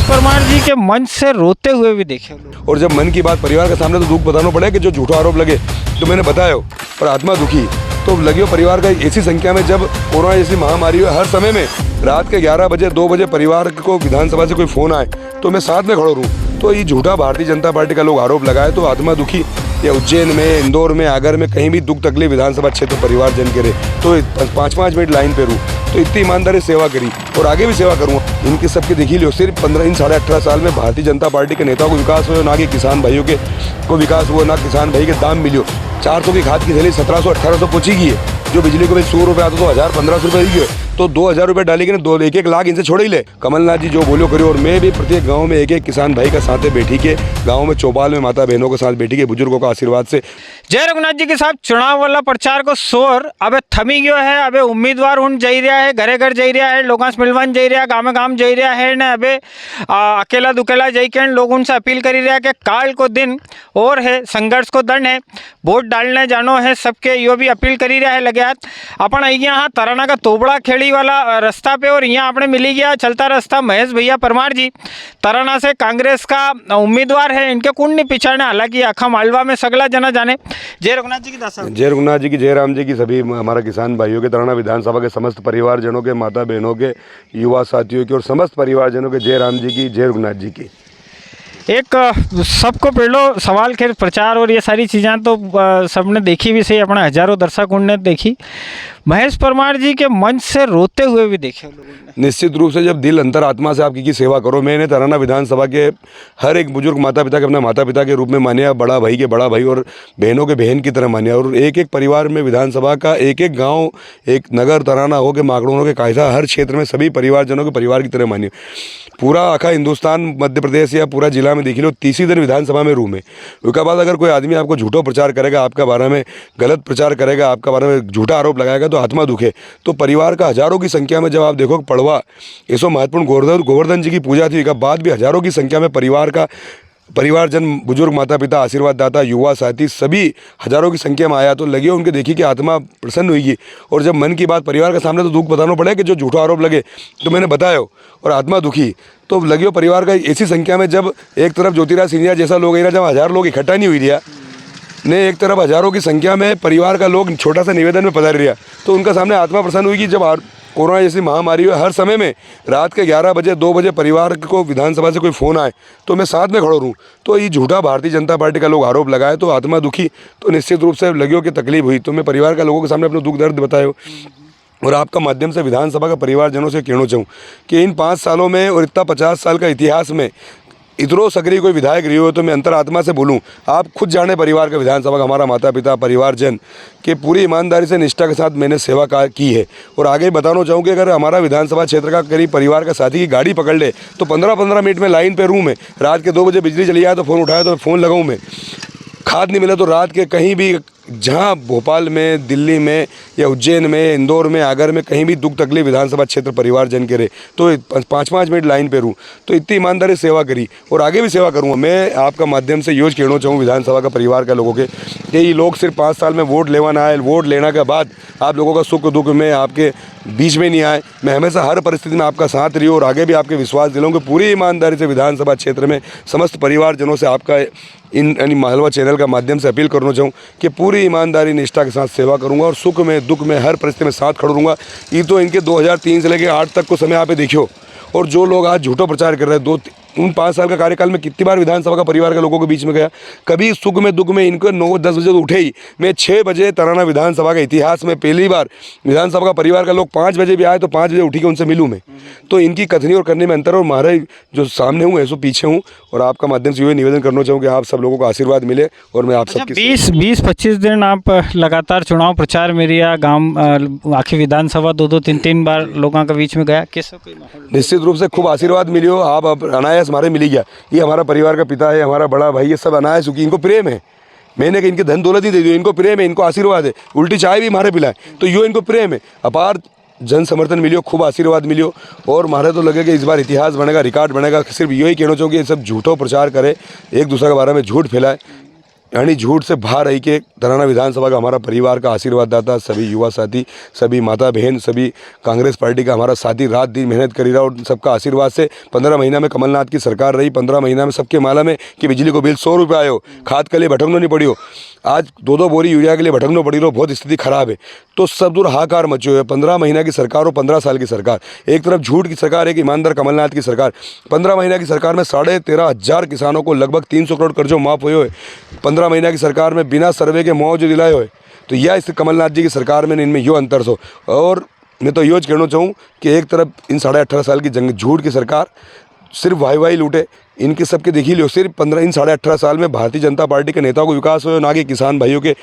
परमार जी के मंच से रोते हुए भी देखे लोग। और जब मन की बात परिवार के सामने तो दुख बताना पड़े कि जो झूठा आरोप लगे तो मैंने बताया पर आत्मा दुखी तो लगे परिवार का ऐसी संख्या में जब कोरोना जैसी महामारी हुई हर समय में रात के 11 बजे 2 बजे परिवार को विधानसभा से कोई फ़ोन आए तो मैं साथ में खड़ा रहूँ तो ये झूठा भारतीय जनता पार्टी का लोग आरोप लगाए तो आत्मा दुखी या उज्जैन में इंदौर में आगर में कहीं भी दुख तकलीफ विधानसभा क्षेत्र परिवार जन के रहे तो 5-5 मिनट लाइन पे रूँ तो इतनी ईमानदारी सेवा करी और आगे भी सेवा करूँगा। इनकी सबकी देखी लो सिर्फ 15 इन 18.5 साल में भारतीय जनता पार्टी के नेताओं को विकास हुआ ना कि किसान भाइयों के को विकास हुआ ना किसान भाई के दाम मिलियो 400 की खाद की थैली 1700-1800 पहुँची गई है जो बिजली को 100 रुपये आता तो 1000-1500 रुपये ही है तो 2000 रुपये डालेंगे ना 1-1 लाख इनसे छोड़ ही ले। कमलनाथ जी जो बोलो करियो और मैं भी प्रत्येक गांव में एक किसान भाई का साथ बैठी के गांव में चौपाल में माता बहनों के साथ बैठी के बुजुर्गों का आशीर्वाद से जय रघुनाथ जी के साथ चुनाव वाला प्रचार को शोर अब थमी गयो है। अब उम्मीदवार हूँ जई रहा है घरे घर जई रहा है लोगों से मिलवान जई रहा गाँव गाँव जई रहा है ने अब अकेला दुकेला जई के लोग उनसे अपील करी रहा कि काल को दिन और है संघर्ष को दंड है वोट डालने जानो है सबके यो भी अपील करी रहा है लगे हाथ अपन यहाँ तराना का तोबड़ा खेड़ी वाला रास्ता पे और यहाँ आपने मिली गया चलता रास्ता महेश भैया परमार जी तराना से कांग्रेस का उम्मीदवार है इनके कुंड नहीं पिछाड़ने हालांकि आखा मालवा में सगला जना जाने। जय रघुनाथ जी की दासा जय रघुनाथ जी की जय राम जी की सभी हमारा किसान भाइयों के तराना विधानसभा के समस्त परिवारजनों के माता बहनों के युवा साथियों के और समस्त परिवारजनों के जय राम जी की जय रघुनाथ जी की। एक सबको पहलो सवाल खैर प्रचार और ये सारी चीज़ें तो सबने देखी भी सही अपने हजारों दर्शक ने देखी महेश परमार जी के मंच से रोते हुए भी देखे लोगों ने। निश्चित रूप से जब दिल अंतरात्मा से आपकी सेवा करो मैंने तराना विधानसभा के हर एक बुजुर्ग माता पिता के अपने माता पिता के रूप में मानिया बड़ा भाई के बड़ा भाई और बहनों के बहन की तरह मानिया और एक एक परिवार में विधानसभा का एक एक गाँव एक नगर तराना हो के माकड़ों के कायदा हर क्षेत्र में सभी परिवारजनों के परिवार की तरह मानिए। पूरा आखा हिंदुस्तान मध्य प्रदेश या पूरा जिला में देख लो 30 दिन विधानसभा में रूम है उसके बाद अगर कोई आदमी आपको झूठो प्रचार करेगा आपका बारे में गलत प्रचार करेगा आपका बारे में झूठा आरोप लगाएगा तो आत्मा दुखे। तो परिवार का हजारों की संख्या में जब आप देखो पड़वा ऐसो महत्वपूर्ण गोवर्धन जी की पूजा थी उसके बाद भी हजारों की संख्या में परिवारजन बुजुर्ग माता पिता आशीर्वाद दाता युवा साथी सभी हजारों की संख्या में आया तो लगे उनके देखी कि आत्मा प्रसन्न हुई और जब मन की बात परिवार के सामने तो दुख बताना पड़े कि जो झूठा आरोप लगे तो मैंने बताया और आत्मा दुखी तो लगे परिवार का ऐसी संख्या में जब एक तरफ ज्योतिराज सिंधिया जैसा लोग जब 1000 लोग इकट्ठा नहीं हुई दिया ने एक तरफ हजारों की संख्या में परिवार का लोग छोटा सा निवेदन में पधार रहा तो उनका सामने आत्मा प्रसन्न हुई कि जब कोरोना जैसी महामारी हुई हर समय में रात के 11 बजे 2 बजे परिवार को विधानसभा से कोई फ़ोन आए तो मैं साथ में खड़ा रहूँ तो ये झूठा भारतीय जनता पार्टी का लोग आरोप लगाए तो आत्मा दुखी तो निश्चित रूप से लगियों की तकलीफ हुई तो मैं परिवार का लोगों के सामने अपना दुख दर्द बताया और आपका माध्यम से विधानसभा का परिवारजनों से कहना चाहूँ कि इन 5 सालों में और इतना 50 साल का इतिहास में इतरो सकरी कोई विधायक रही हो तो मैं अंतरात्मा से बोलूं आप खुद जाने परिवार का विधानसभा का हमारा माता पिता परिवारजन के पूरी ईमानदारी से निष्ठा के साथ मैंने सेवा की है और आगे बताना चाहूँ कि अगर हमारा विधानसभा क्षेत्र का करीब परिवार का साथी की गाड़ी पकड़ ले तो 15-15 मिनट में लाइन पे रूम है रात के 2 बजे बिजली चली जाए तो फ़ोन उठाया तो फ़ोन लगाऊँ मैं खाद नहीं मिला तो रात के कहीं भी जहाँ भोपाल में दिल्ली में या उज्जैन में इंदौर में आगर में कहीं भी दुख तकलीफ विधानसभा क्षेत्र परिवार जन के रहे तो 5-5 मिनट लाइन पे रूँ तो इतनी ईमानदारी सेवा करी और आगे भी सेवा करूँगा। मैं आपका माध्यम से योज कहना चाहूँ विधानसभा का परिवार का लोगों के कि ये लोग सिर्फ 5 साल में वोट लेवाना आए वोट लेने के बाद आप लोगों का सुख दुख में आपके बीच में नहीं आए मैं हमेशा हर परिस्थिति में आपका साथ रही और आगे भी आपके विश्वास दिलाऊंगा पूरी ईमानदारी से विधानसभा क्षेत्र में समस्त परिवारजनों से आपका इन मालवा चैनल का माध्यम से अपील करना चाहूँ कि पूरी ईमानदारी निष्ठा के साथ सेवा करूँगा और सुख में दुख में हर परिस्थिति में साथ खड़ा रहूँगा। ये तो इनके 2003 से लेकर 8 तक को समय आप देखियो और जो लोग आज झूठो प्रचार कर रहे हैं उन 5 साल का कार्यकाल में कितनी बार विधानसभा का परिवार के लोगों के बीच में गया कभी सुख में दुख में इनको 9-10 बजे तो उठे ही मैं 6 बजे तराना विधानसभा के इतिहास में पहली बार विधानसभा का परिवार का लोग 5 बजे भी आए तो 5 बजे उठी के उनसे मिलूँ मैं तो इनकी कथनी और करने में अंतर और हमारे जो सामने हूँ ऐसो पीछे हूँ और आपका माध्यम से ये निवेदन करना चाहूँ कि आप सब लोगों को आशीर्वाद मिले और मैं आप सबकी 20-25 दिन आप लगातार चुनाव प्रचार में रिया गाँव आखिर विधानसभा 2-3 बार लोगों के बीच में गया कैसा कोई माहौल निश्चित रूप से खूब आशीर्वाद मिलियो आप अनायास हमारे मिली गया ये हमारा परिवार का पिता है हमारा बड़ा भाई ये सब अनायास चूँकि इनको प्रेम है मैंने कि इनके धन दौलत नहीं दे दी इनको प्रेम है इनको आशीर्वाद है उल्टी चाय भी हमारे पिलाए तो यो इनको प्रेम है अपार जन समर्थन मिलियो खूब आशीर्वाद मिलियो और मारे तो लगे कि इस बार इतिहास बनेगा रिकॉर्ड बनेगा सिर्फ यही कहना चाहूँ कि सब झूठो प्रचार करे एक दूसरे के बारे में झूठ फैलाए यानी झूठ से बाहर रही के तराना विधानसभा का हमारा परिवार का आशीर्वाद दाता, सभी युवा साथी, सभी माता बहन, सभी कांग्रेस पार्टी का हमारा साथी रात दिन मेहनत करी रहा और सबका आशीर्वाद से 15 महीना में कमलनाथ की सरकार रही। 15 महीना में सबके माला में कि बिजली को बिल 100 रुपये आयो, खाद के लिए भटकनो नहीं पड़ी हो, आज 2-2 बोरी यूरिया के लिए भटकनो पड़ी हो, बहुत स्थिति खराब है। तो सब दूर हाहाकार मचे हुए। 15 महीना की सरकार और 15 साल की सरकार, एक तरफ झूठ की सरकार, एक ईमानदार कमलनाथ की सरकार। 15 महीना की सरकार में 13,500 किसानों को लगभग 300 करोड़ कर्जों माफ हुए हुए। 15 महीना की सरकार में बिना सर्वे के मुआवजे दिलाए हुए। तो यह इस कमलनाथ जी की सरकार में इनमें यो अंतर सो। और मैं तो यो कहना चाहूँ कि एक तरफ इन 18.5 साल की जंग झूठ की सरकार सिर्फ वाई लूटे, इनके सबके देख ही लो। सिर्फ इन 18.5 साल में भारतीय जनता पार्टी के नेताओं को विकास हुआ, ना कि किसान भाइयों के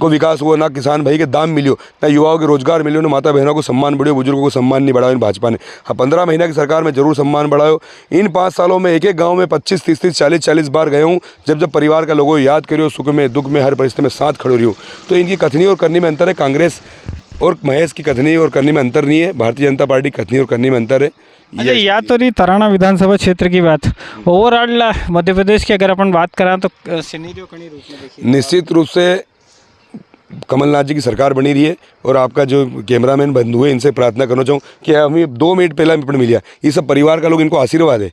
को विकास हुआ, ना किसान भाई के दाम मिलियो, ना युवाओं के रोजगार मिलियो, ना माता बहनों को सम्मान बढ़ियो, बुजुर्गों को सम्मान नहीं बढ़ाया इन भाजपा ने। हाँ, 15 महीना की सरकार में जरूर सम्मान बढ़ायो। इन 5 सालों में एक एक गाँव में 25, 30, 40 बार गए हूँ। जब परिवार का लोगों को याद करियो, सुख में दुख में हर परिस्थिति में साथ खड़ो रही। तो इनकी कथनी और करनी में अंतर है। कांग्रेस और महेश की कथनी और करनी में अंतर नहीं है, भारतीय जनता पार्टी कथनी और करनी में अंतर है। अच्छा, या तो रही तराना विधानसभा क्षेत्र की बात, ओवरऑल मध्य प्रदेश की अगर अपन बात करें तो सिनेरियो कई रूप में देखिए। निश्चित रूप से कमलनाथ जी की सरकार बनी रही है। और आपका जो कैमरामैन बंधु है, इनसे प्रार्थना करना चाहूँ कि हमें 2 मिनट पहले मिला, ये सब परिवार का लोग इनको आशीर्वाद है।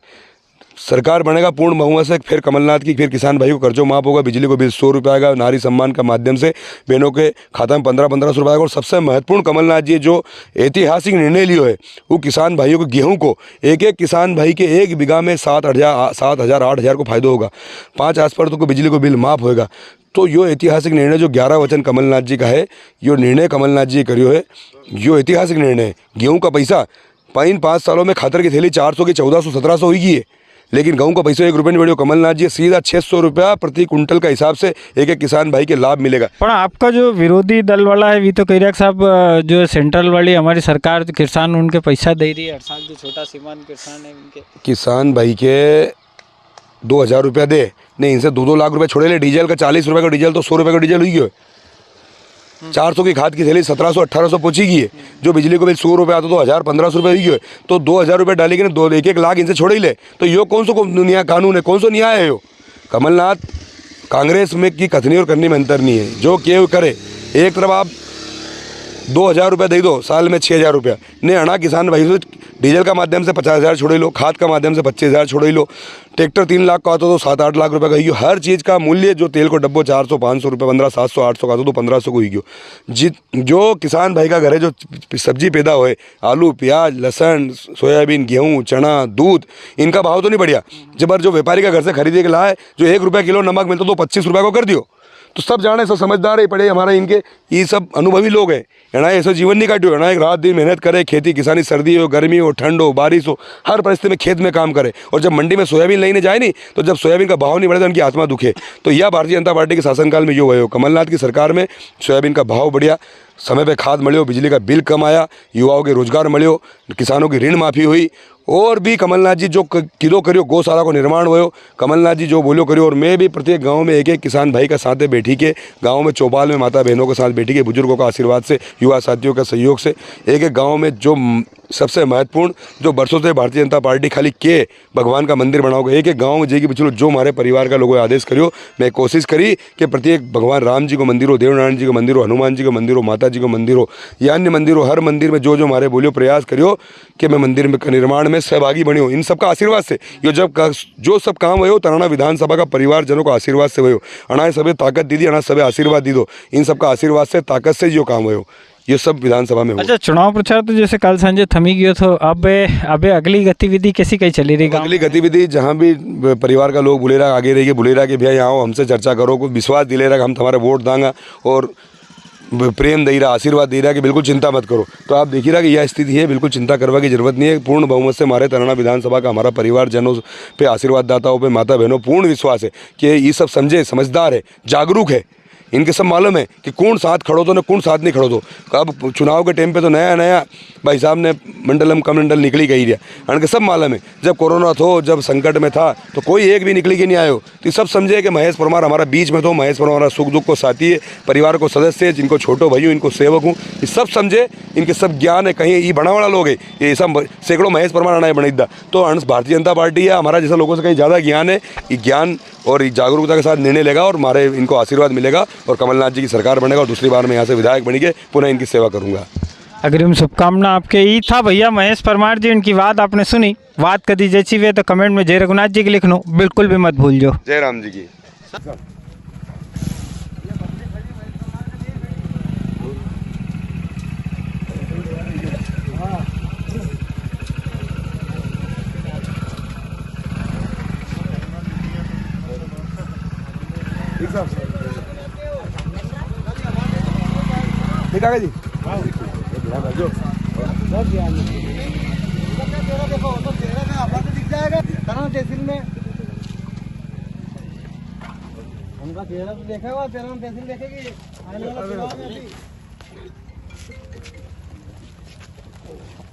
सरकार बनेगा पूर्ण बहुमत से, फिर कमलनाथ की, फिर किसान भाई को कर्जों माफ होगा, बिजली को बिल 100 रुपये आएगा, नारी सम्मान का माध्यम से बहनों के खाता में 1500 रुपये आएगा। और सबसे महत्वपूर्ण कमलनाथ जी जो ऐतिहासिक निर्णय लियो है, वो किसान भाइयों को गेहूं को एक किसान भाई के 1 बीघा में 7,000 8,000 को फायदा होगा, 5 आसपास को बिजली को बिल माफ होगा। तो यो ऐतिहासिक निर्णय जो 11 वचन कमलनाथ जी का है, यो निर्णय कमलनाथ जी करियो है, यो ऐतिहासिक निर्णय है। गेहूँ का पैसा इन 5 सालों में खातर की थैली 400 की 1400-1700 हुई है, लेकिन गेहूं का पैसा 1 रुपये नहीं बढ़ियो। कमलनाथ जी सीधा 600 रुपया प्रति कुंटल का हिसाब से एक किसान भाई के लाभ मिलेगा। पर आपका जो विरोधी दल वाला है, वी तो कह रहा है साहब, जो सेंट्रल वाली हमारी सरकार जो किसान उनके पैसा दे रही है हर साल, जो छोटा सीमांत किसान है उनके किसान भाई के 2,000 रुपया दे, नहीं इनसे 2-2 लाख रुपये छोड़े ले। डीजल का 40 रुपये का डीजल तो 100 रुपये का डीजल हुई है। 400 की खाद की थैली 1700-1800 पहुँची गई है। जो बिजली को बिल 100 रुपये आता तो 1000-1500 रुपये हुई है। तो 2,000 रुपये डालेंगे ना, 1-1 लाख इनसे छोड़े ही ले। तो यो कौन सा दुनिया कानून है, कौन सा न्याय है यो? कमलनाथ कांग्रेस में की कथनी और करनी में अंतर नहीं है। जो के करे, एक तरफ आप 2,000 रुपये दे दो, साल में 6,000 रुपया ने अना किसान भाई से डीजल का माध्यम से 50,000 छोड़े लो, खाद का माध्यम से 25,000 छोड़े लो, ट्रैक्टर 3 लाख का आता तो 7-8 लाख रुपये का ही। हर चीज़ का मूल्य जो तेल को डब्बो 400-500 रुपये 1500-700-800 का आता तो 1500 को ही। जो किसान भाई का घर है, जो सब्जी पैदा होए, आलू प्याज लहसुन सोयाबीन गेहूँ चना दूध, इनका भाव तो नहीं बढ़िया। जब जो व्यापारी का घर से खरीदे के लाए, जो 1 रुपया किलो नमक मिलता तो 25 रुपये को कर दियो। तो सब जाने, सब समझदार ही पड़े हमारा, इनके ये सब अनुभवी लोग हैं। ना ऐसा जीवन नहीं काटियो, ना एक रात दिन मेहनत करे, खेती किसानी, सर्दी हो गर्मी हो ठंड हो बारिश हो, हर परिस्थिति में खेत में काम करे। और जब मंडी में सोयाबीन लेने जाए नहीं, तो जब सोयाबीन का भाव नहीं बढ़े तो उनकी आत्मा दुखे। तो यह भारतीय जनता पार्टी के शासनकाल में यो हुए। कमलनाथ की सरकार में सोयाबीन का भाव बढ़िया, समय पे खाद मिलो, बिजली का बिल कम आया, युवाओं के रोजगार मिलो, किसानों की ऋण माफ़ी हुई। और भी कमलनाथ जी जो किलो करियो, गौशाला को निर्माण हुयो, कमलनाथ जी जो बोलो करियो। और मैं भी प्रत्येक गांव में एक किसान भाई का साथ बैठी के, गांव में चौपाल में माता बहनों के साथ बैठी के, बुजुर्गों का आशीर्वाद से, युवा साथियों का सहयोग से, एक गाँव में जो सबसे महत्वपूर्ण, जो बरसों से भारतीय जनता पार्टी खाली के भगवान का मंदिर बनाओगे, एक गाँव में जाएगी चलो, जो हमारे परिवार का लोगों आदेश करियो। मैं कोशिश करी कि प्रत्येक भगवान राम जी को मंदिर हो, देवनारायण जी को मंदिर हो, हनुमान जी को मंदिर हो, माता जी को मंदिर हो या अन्य मंदिर हो, हर मंदिर में जो हमारे बोलियो प्रयास करियो कि मैं मंदिर में निर्माण में सहभागी बनी हो। इन सबका आशीर्वाद से यो जब जो सब काम हुए हो, तराना विधानसभा का परिवारजनों को आशीर्वाद से हुए हो। अना सबे ताकत दीदी, अना सबे आशीर्वाद दी दो। इन सबका आशीर्वाद से, ताकत से जो काम हुए हो, ये सब विधानसभा में हो। अच्छा, चुनाव प्रचार तो जैसे कल संजय थमी गयो, तो अब अगली गतिविधि कैसी कहीं चली रही? अगली गतिविधि जहाँ भी परिवार का लोग बुलेरा आगे रहिए, बुलेरा कि भैया यहाँ हमसे चर्चा करो, कुछ विश्वास दिले रहा हम तुम्हारे वोट देंगे और प्रेम दे रहा, आशीर्वाद दे रहा कि बिल्कुल चिंता मत करो। तो आप देखिए रहा कि यह स्थिति है, बिल्कुल चिंता करवा की जरूरत नहीं है। पूर्ण बहुमत से हमारे तराना विधानसभा का, हमारा परिवार जनों पे, आशीर्वाद दाताओं पे, माता बहनों पूर्ण विश्वास है कि ये सब समझे, समझदार है, जागरूक है इनके सब मालूम है कि कौन साथ खड़ो तो ना कौन साथ नहीं खड़ो तो। अब चुनाव के टाइम पे तो नया नया भाई साहब ने मंडलम कमंडल निकली गई रहा, इनके सब मालूम है जब कोरोना थो, जब संकट में था तो कोई एक भी निकली के नहीं आयो। तो सब समझे कि महेश परमार हमारा बीच में तो, महेश परमार हमारा सुख दुख को साथी है, परिवार को सदस्य है, जिनको छोटो भाई हूँ, इनको सेवक हूँ, ये सब समझे, इनके सब ज्ञान है। कहीं ये बड़ा वाला लोग है, ये सब सैकड़ों महेश परमार आना है बनिदा, तो अंश भारतीय जनता पार्टी है, हमारा जैसा लोगों से कहीं ज़्यादा ज्ञान है। ये ज्ञान और जागरूकता के साथ निर्णय लेगा और हमारे इनको आशीर्वाद मिलेगा और कमलनाथ जी की सरकार बनेगा और दूसरी बार मैं यहाँ से विधायक बनी के पुनः इनकी सेवा करूँगा। अग्रिम शुभकामना आपके। ई था भैया महेश परमार जी, इनकी बात आपने सुनी। बात कदी जैसी वे तो कमेंट में जय रघुनाथ जी की लिखनो बिल्कुल भी मत भूल जाओ। जय राम जी की। ठीक है जी। देखो तो चेहरा में आपका तो दिख जाएगा तरह तहसील में, उनका चेहरा तो देखेगा, तरह तहसील देखेगी आने वाला चुनाव में भी।